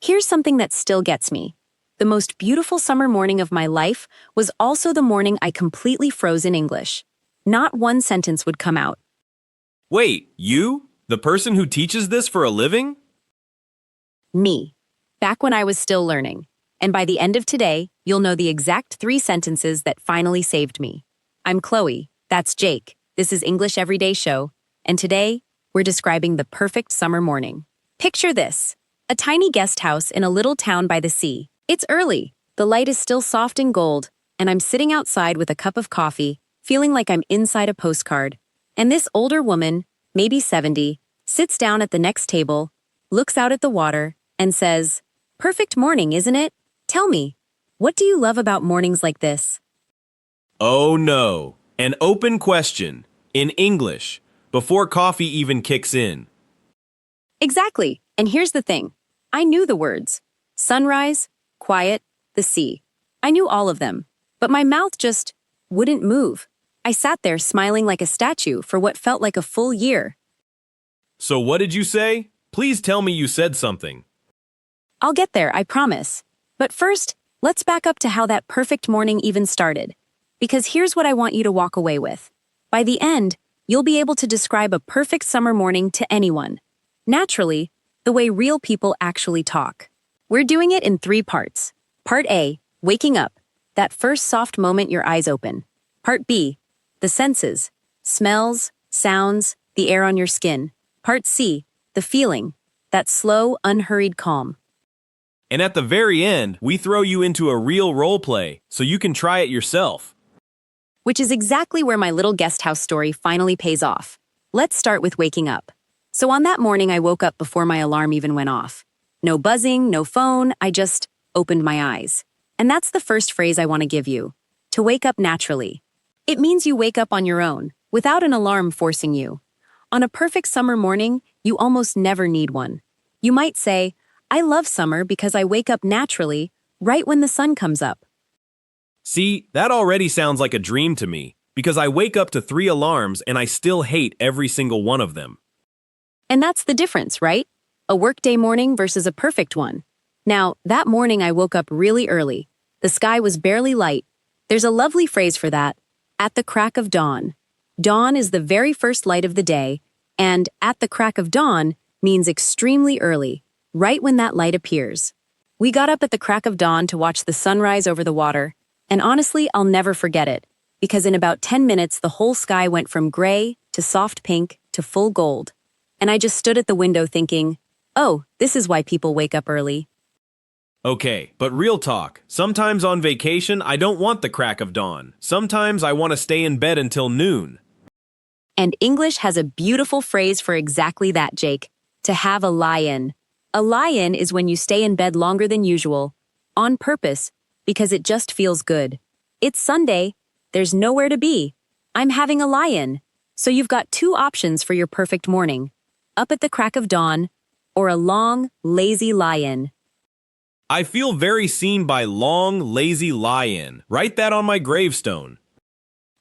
Here's something that still gets me. The most beautiful summer morning of my life was also the morning I completely froze in English. Not one sentence would come out. Wait, you? The person who teaches this for a living? Me. Back when I was still learning. And by the end of today, you'll know the exact 3 sentences that finally saved me. I'm Chloe. That's Jake. This is English Everyday Show. And today, we're describing the perfect summer morning. Picture this. A tiny guest house in a little town by the sea. It's early. The light is still soft and gold, and I'm sitting outside with a cup of coffee, feeling like I'm inside a postcard. And this older woman, maybe 70, sits down at the next table, looks out at the water, and says, "Perfect morning, isn't it? Tell me, what do you love about mornings like this?" Oh no, an open question, in English, before coffee even kicks in. Exactly, and here's the thing. I knew the words. Sunrise, quiet, the sea. I knew all of them, but my mouth just wouldn't move. I sat there smiling like a statue for what felt like a full year. So what did you say? Please tell me you said something. I'll get there, I promise. But first, let's back up to how that perfect morning even started. Because here's what I want you to walk away with. By the end, you'll be able to describe a perfect summer morning to anyone. Naturally, the way real people actually talk. We're doing it in 3 parts. Part A, waking up, that first soft moment your eyes open. Part B, the senses, smells, sounds, the air on your skin. Part C, the feeling, that slow, unhurried calm. And at the very end, we throw you into a real role play, so you can try it yourself. Which is exactly where my little guest house story finally pays off. Let's start with waking up. So on that morning, I woke up before my alarm even went off. No buzzing, no phone, I just opened my eyes. And that's the first phrase I want to give you. To wake up naturally. It means you wake up on your own, without an alarm forcing you. On a perfect summer morning, you almost never need one. You might say, "I love summer because I wake up naturally, right when the sun comes up." See, that already sounds like a dream to me, because I wake up to 3 alarms and I still hate every single one of them. And that's the difference, right? A workday morning versus a perfect one. Now, that morning I woke up really early. The sky was barely light. There's a lovely phrase for that, at the crack of dawn. Dawn is the very first light of the day, and at the crack of dawn means extremely early, right when that light appears. We got up at the crack of dawn to watch the sunrise over the water, and honestly, I'll never forget it, because in about 10 minutes the whole sky went from gray to soft pink to full gold. And I just stood at the window thinking, oh, this is why people wake up early. Okay, but real talk. Sometimes on vacation, I don't want the crack of dawn. Sometimes I want to stay in bed until noon. And English has a beautiful phrase for exactly that, Jake. To have a lie-in. A lie-in is when you stay in bed longer than usual, on purpose, because it just feels good. It's Sunday. There's nowhere to be. I'm having a lie-in. So you've got 2 options for your perfect morning. Up at the crack of dawn, or a long, lazy lie-in. I feel very seen by long, lazy lie-in. Write that on my gravestone.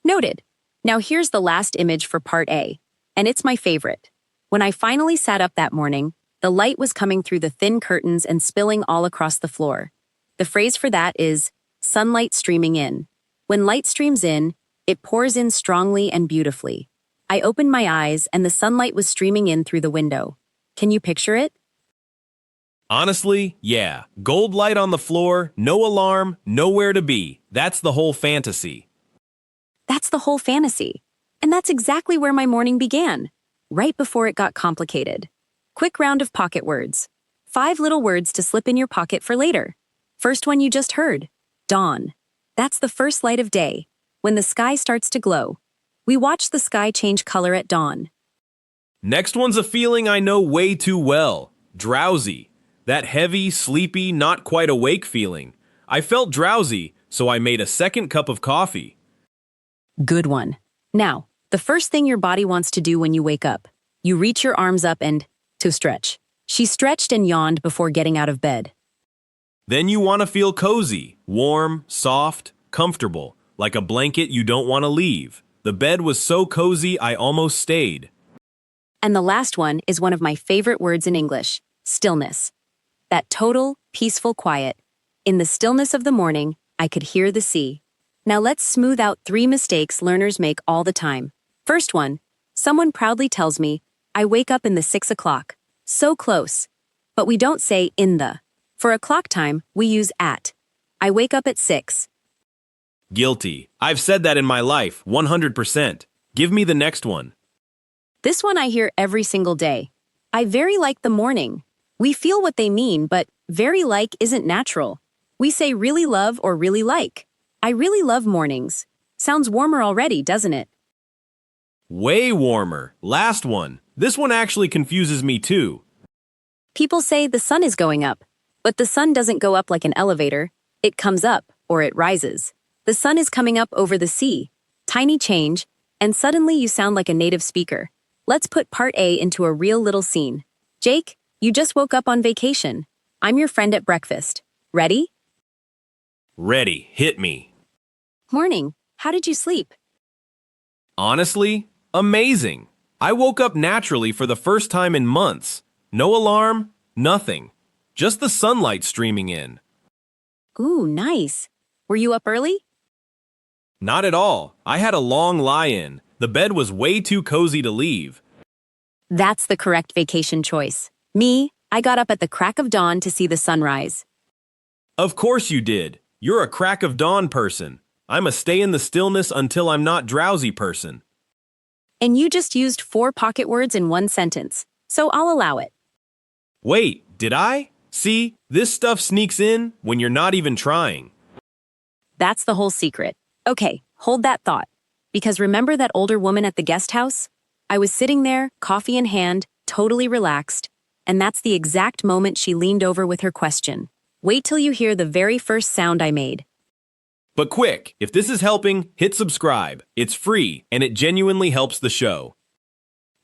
Noted. Now here's the last image for part A, and it's my favorite. When I finally sat up that morning, the light was coming through the thin curtains and spilling all across the floor. The phrase for that is, sunlight streaming in. When light streams in, it pours in strongly and beautifully. I opened my eyes and the sunlight was streaming in through the window. Can you picture it? Honestly, yeah. Gold light on the floor, no alarm, nowhere to be. That's the whole fantasy. That's the whole fantasy. And that's exactly where my morning began, right before it got complicated. Quick round of pocket words. 5 little words to slip in your pocket for later. First one you just heard, dawn. That's the first light of day, when the sky starts to glow. We watch the sky change color at dawn. Next one's a feeling I know way too well. Drowsy. That heavy, sleepy, not quite awake feeling. I felt drowsy, so I made a second cup of coffee. Good one. Now, the first thing your body wants to do when you wake up, you reach your arms up and to stretch. She stretched and yawned before getting out of bed. Then you want to feel cozy, warm, soft, comfortable, like a blanket you don't want to leave. The bed was so cozy I almost stayed. And the last one is one of my favorite words in English, stillness. That total, peaceful quiet. In the stillness of the morning, I could hear the sea. Now let's smooth out 3 mistakes learners make all the time. First one, someone proudly tells me, I wake up in the 6 o'clock. So close. But we don't say in the. For a clock time, we use at. I wake up at 6. Guilty. I've said that in my life, 100%. Give me the next one. This one I hear every single day. I very like the morning. We feel what they mean, but very like isn't natural. We say really love or really like. I really love mornings. Sounds warmer already, doesn't it? Way warmer. Last one. This one actually confuses me too. People say the sun is going up, but the sun doesn't go up like an elevator. It comes up, or it rises. The sun is coming up over the sea. Tiny change, and suddenly you sound like a native speaker. Let's put part A into a real little scene. Jake, you just woke up on vacation. I'm your friend at breakfast. Ready? Ready. Hit me. Morning. How did you sleep? Honestly, amazing. I woke up naturally for the first time in months. No alarm, nothing. Just the sunlight streaming in. Ooh, nice. Were you up early? Not at all. I had a long lie-in. The bed was way too cozy to leave. That's the correct vacation choice. Me, I got up at the crack of dawn to see the sunrise. Of course you did. You're a crack of dawn person. I'm a stay in the stillness until I'm not drowsy person. And you just used 4 pocket words in one sentence, so I'll allow it. Wait, did I? See, this stuff sneaks in when you're not even trying. That's the whole secret. Okay, hold that thought. Because remember that older woman at the guest house? I was sitting there, coffee in hand, totally relaxed, and that's the exact moment she leaned over with her question. Wait till you hear the very first sound I made. But quick, if this is helping, hit subscribe. It's free, and it genuinely helps the show.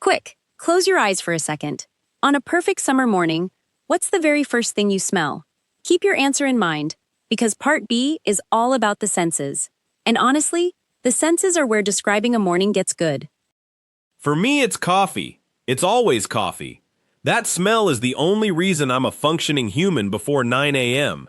Quick, close your eyes for a second. On a perfect summer morning, what's the very first thing you smell? Keep your answer in mind, because part B is all about the senses. And honestly, the senses are where describing a morning gets good. For me, it's coffee. It's always coffee. That smell is the only reason I'm a functioning human before 9 a.m.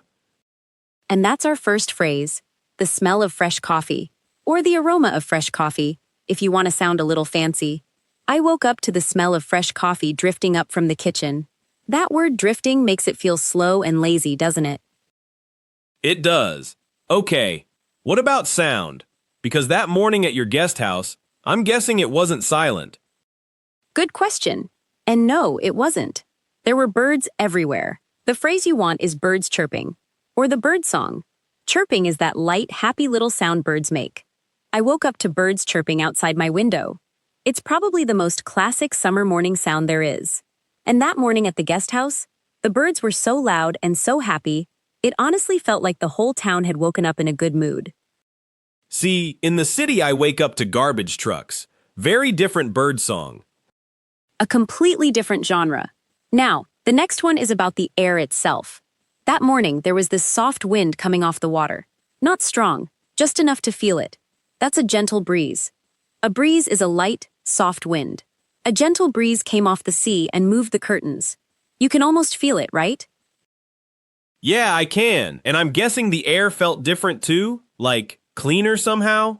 And that's our first phrase, the smell of fresh coffee, or the aroma of fresh coffee, if you want to sound a little fancy. I woke up to the smell of fresh coffee drifting up from the kitchen. That word drifting makes it feel slow and lazy, doesn't it? It does. Okay, what about sound? Because that morning at your guest house, I'm guessing it wasn't silent. Good question. And no, it wasn't. There were birds everywhere. The phrase you want is birds chirping, or the bird song. Chirping is that light, happy little sound birds make. I woke up to birds chirping outside my window. It's probably the most classic summer morning sound there is. And that morning at the guest house, the birds were so loud and so happy, it honestly felt like the whole town had woken up in a good mood. See, in the city I wake up to garbage trucks. Very different bird song. A completely different genre. Now, the next one is about the air itself. That morning, there was this soft wind coming off the water. Not strong, just enough to feel it. That's a gentle breeze. A breeze is a light, soft wind. A gentle breeze came off the sea and moved the curtains. You can almost feel it, right? Yeah, I can. And I'm guessing the air felt different too? Like, cleaner somehow?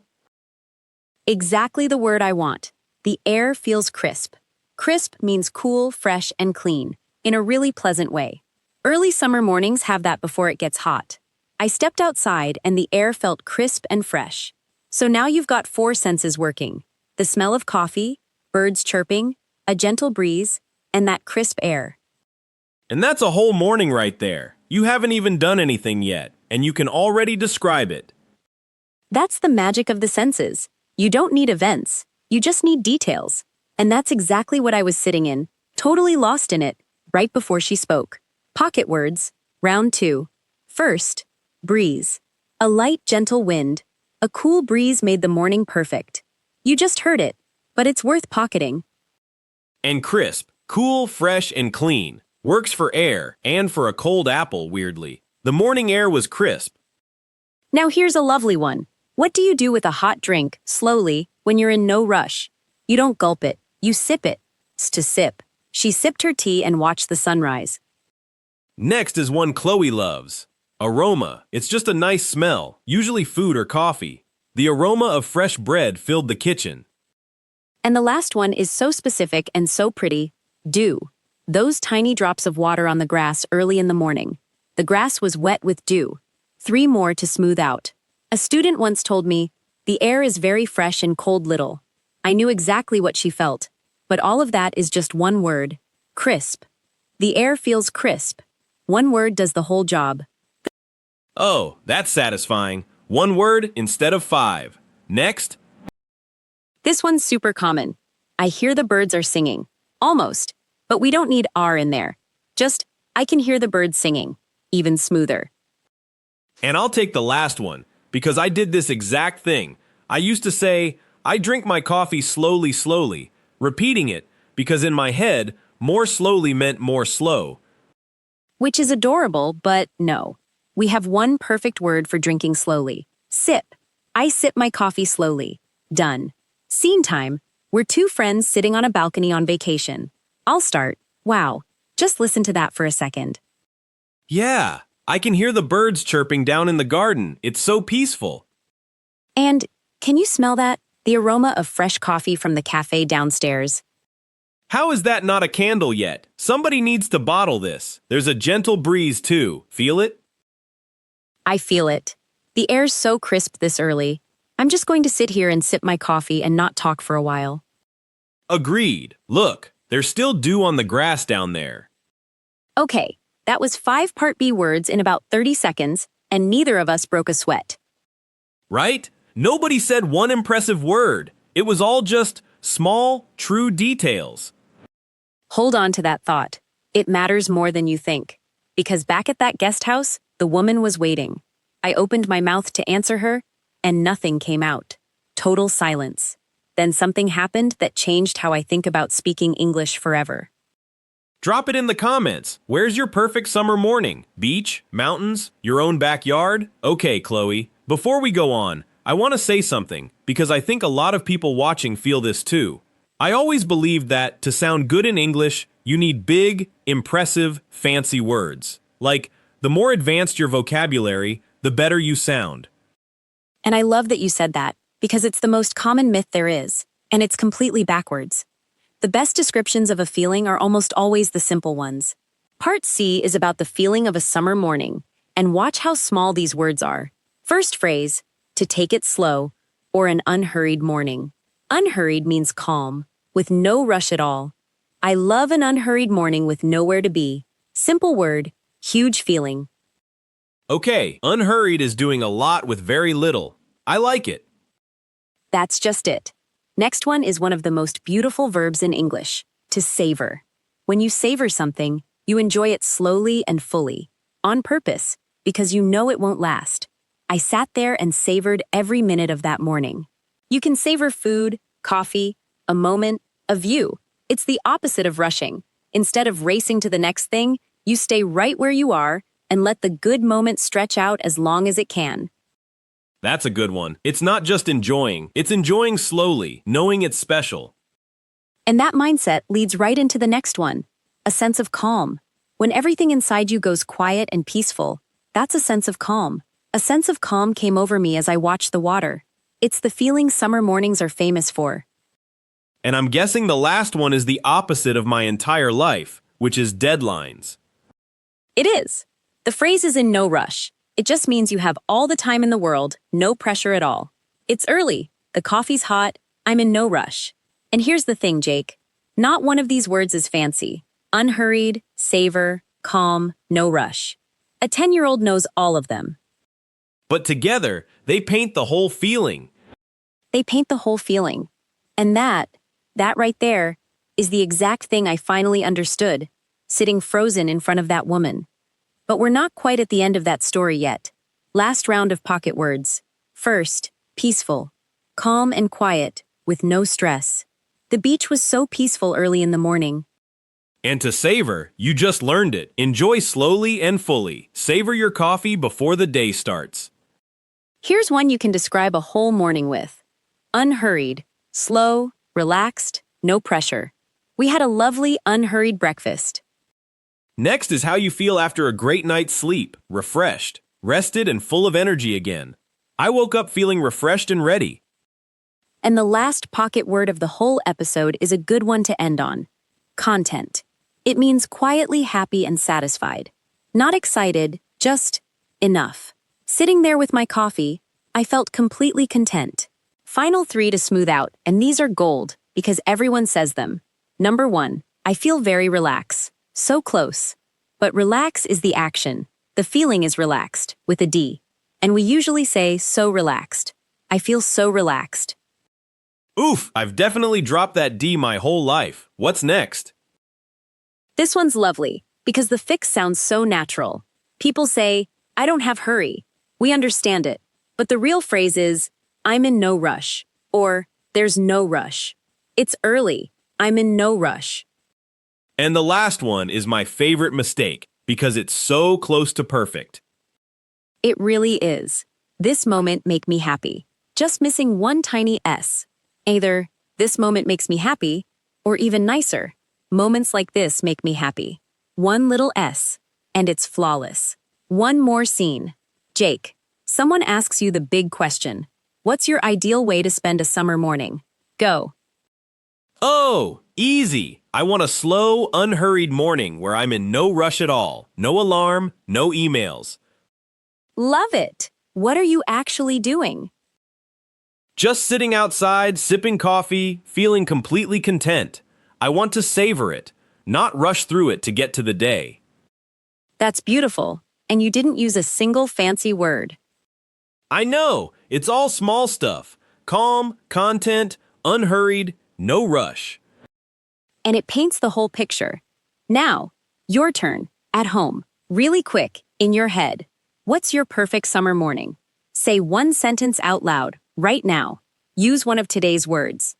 Exactly the word I want. The air feels crisp. Crisp means cool, fresh, and clean, in a really pleasant way. Early summer mornings have that before it gets hot. I stepped outside and the air felt crisp and fresh. So now you've got 4 senses working. The smell of coffee, birds chirping, a gentle breeze, and that crisp air. And that's a whole morning right there. You haven't even done anything yet, and you can already describe it. That's the magic of the senses. You don't need events. You just need details. And that's exactly what I was sitting in, totally lost in it, right before she spoke. Pocket words, round 2. First, breeze. A light, gentle wind. A cool breeze made the morning perfect. You just heard it, but it's worth pocketing. And crisp, cool, fresh, and clean. Works for air, and for a cold apple, weirdly. The morning air was crisp. Now here's a lovely one. What do you do with a hot drink, slowly, when you're in no rush? You don't gulp it, you sip it. To sip. She sipped her tea and watched the sunrise. Next is one Chloe loves. Aroma. It's just a nice smell, usually food or coffee. The aroma of fresh bread filled the kitchen. And the last one is so specific and so pretty. Dew. Those tiny drops of water on the grass early in the morning. The grass was wet with dew. 3 more to smooth out. A student once told me, "The air is very fresh and cold little." I knew exactly what she felt. But all of that is just one word. Crisp. The air feels crisp. One word does the whole job. Oh, that's satisfying. 1 word instead of 5. Next. This one's super common. I hear the birds are singing. Almost. But we don't need R in there. Just, I can hear the birds singing. Even smoother. And I'll take the last one, because I did this exact thing. I used to say, I drink my coffee slowly, slowly, repeating it, because in my head, more slowly meant more slow. Which is adorable, but no. We have one perfect word for drinking slowly. Sip. I sip my coffee slowly. Done. Scene time. We're 2 friends sitting on a balcony on vacation. I'll start. Wow. Just listen to that for a second. Yeah, I can hear the birds chirping down in the garden. It's so peaceful. And, can you smell that? The aroma of fresh coffee from the cafe downstairs. How is that not a candle yet? Somebody needs to bottle this. There's a gentle breeze too. Feel it? I feel it. The air's so crisp this early. I'm just going to sit here and sip my coffee and not talk for a while. Agreed. Look, there's still dew on the grass down there. Okay, that was 5 Part B words in about 30 seconds, and neither of us broke a sweat. Right? Nobody said one impressive word. It was all just small, true details. Hold on to that thought. It matters more than you think. Because back at that guest house, the woman was waiting. I opened my mouth to answer her, and nothing came out. Total silence. Then something happened that changed how I think about speaking English forever. Drop it in the comments. Where's your perfect summer morning? Beach? Mountains? Your own backyard? Okay, Chloe. Before we go on, I want to say something, because I think a lot of people watching feel this too. I always believed that to sound good in English, you need big, impressive, fancy words. Like, the more advanced your vocabulary, the better you sound. And I love that you said that, because it's the most common myth there is, and it's completely backwards. The best descriptions of a feeling are almost always the simple ones. Part C is about the feeling of a summer morning, and watch how small these words are. First phrase, to take it slow, or an unhurried morning. Unhurried means calm, with no rush at all. I love an unhurried morning with nowhere to be. Simple word, huge feeling. Okay, unhurried is doing a lot with very little. I like it. That's just it. Next one is one of the most beautiful verbs in English, to savor. When you savor something, you enjoy it slowly and fully, on purpose, because you know it won't last. I sat there and savored every minute of that morning. You can savor food, coffee, a moment, a view. It's the opposite of rushing. Instead of racing to the next thing, you stay right where you are and let the good moment stretch out as long as it can. That's a good one. It's not just enjoying, it's enjoying slowly, knowing it's special. And that mindset leads right into the next one, a sense of calm. When everything inside you goes quiet and peaceful, that's a sense of calm. A sense of calm came over me as I watched the water. It's the feeling summer mornings are famous for. And I'm guessing the last one is the opposite of my entire life, which is deadlines. It is. The phrase is in no rush. It just means you have all the time in the world, no pressure at all. It's early, the coffee's hot, I'm in no rush. And here's the thing, Jake. Not one of these words is fancy. Unhurried, savor, calm, no rush. A 10-year-old knows all of them. But together, they paint the whole feeling. They paint the whole feeling. And that right there, is the exact thing I finally understood, sitting frozen in front of that woman. But we're not quite at the end of that story yet. Last round of pocket words. First, peaceful. Calm and quiet, with no stress. The beach was so peaceful early in the morning. And to savor, you just learned it. Enjoy slowly and fully. Savor your coffee before the day starts. Here's one you can describe a whole morning with. Unhurried, slow, relaxed, no pressure. We had a lovely, unhurried breakfast. Next is how you feel after a great night's sleep, refreshed, rested, and full of energy again. I woke up feeling refreshed and ready. And the last pocket word of the whole episode is a good one to end on. Content. It means quietly happy and satisfied. Not excited, just enough. Sitting there with my coffee, I felt completely content. Final 3 to smooth out, and these are gold because everyone says them. Number 1, I feel very relaxed. So close. But relax is the action. The feeling is relaxed, with a D. And we usually say so relaxed. I feel so relaxed. Oof, I've definitely dropped that D my whole life. What's next? This one's lovely because the fix sounds so natural. People say, I don't have hurry. We understand it. But the real phrase is, I'm in no rush. Or, there's no rush. It's early. I'm in no rush. And the last one is my favorite mistake because it's so close to perfect. It really is. This moment make me happy. Just missing one tiny S. Either, this moment makes me happy, or even nicer, moments like this make me happy. One little S, and it's flawless. One more scene. Jake, someone asks you the big question. What's your ideal way to spend a summer morning? Go. Oh, easy. I want a slow, unhurried morning where I'm in no rush at all. No alarm, no emails. Love it. What are you actually doing? Just sitting outside, sipping coffee, feeling completely content. I want to savor it, not rush through it to get to the day. That's beautiful, and you didn't use a single fancy word. I know, it's all small stuff. Calm, content, unhurried, no rush. And it paints the whole picture. Now, your turn, at home, really quick, in your head. What's your perfect summer morning? Say one sentence out loud, right now. Use one of today's words.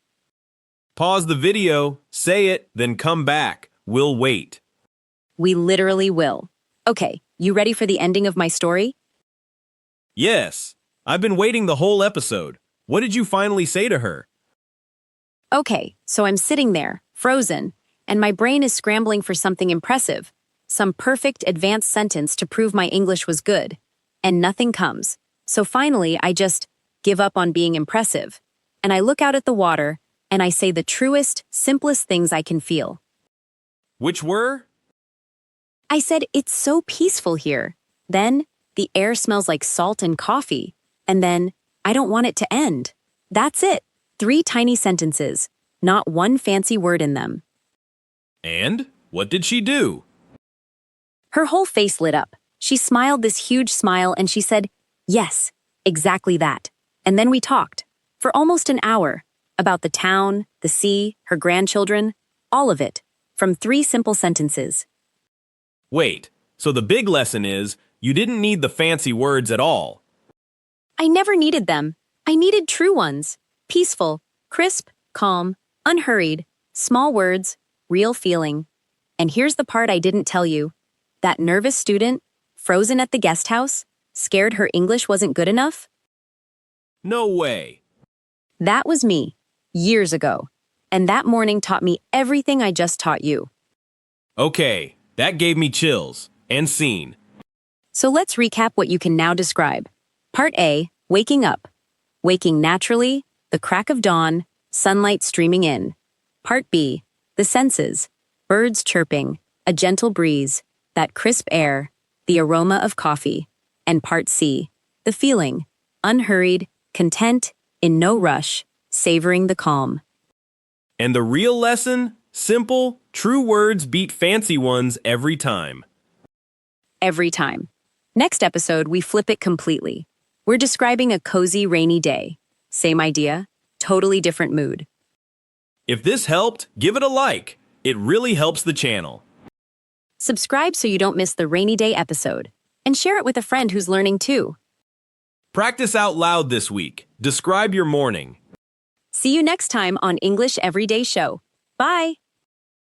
Pause the video, say it, then come back. We'll wait. We literally will. Okay, you ready for the ending of my story? Yes, I've been waiting the whole episode. What did you finally say to her? Okay, so I'm sitting there, frozen, and my brain is scrambling for something impressive, some perfect advanced sentence to prove my English was good, and nothing comes. So finally, I just give up on being impressive, and I look out at the water, and I say the truest, simplest things I can feel. Which were? I said, it's so peaceful here. Then, the air smells like salt and coffee, and then, I don't want it to end. That's it. 3 tiny sentences, not one fancy word in them. And? What did she do? Her whole face lit up. She smiled this huge smile and she said, yes, exactly that. And then we talked, for almost an hour, about the town, the sea, her grandchildren, all of it, from 3 simple sentences. Wait, so the big lesson is, you didn't need the fancy words at all. I never needed them. I needed true ones. Peaceful, crisp, calm, unhurried, small words, real feeling. And here's the part I didn't tell you. That nervous student, frozen at the guest house, scared her English wasn't good enough? No way. That was me, years ago. And that morning taught me everything I just taught you. Okay, that gave me chills. And scene. So let's recap what you can now describe. Part A, waking up. Waking naturally, the crack of dawn, sunlight streaming in. Part B, the senses. Birds chirping, a gentle breeze, that crisp air, the aroma of coffee. And Part C, the feeling. Unhurried, content, in no rush, savoring the calm. And the real lesson? Simple, true words beat fancy ones every time. Every time. Next episode, we flip it completely. We're describing a cozy, rainy day. Same idea, totally different mood. If this helped, give it a like. It really helps the channel. Subscribe so you don't miss the rainy day episode. And share it with a friend who's learning too. Practice out loud this week. Describe your morning. See you next time on English Everyday Show. Bye!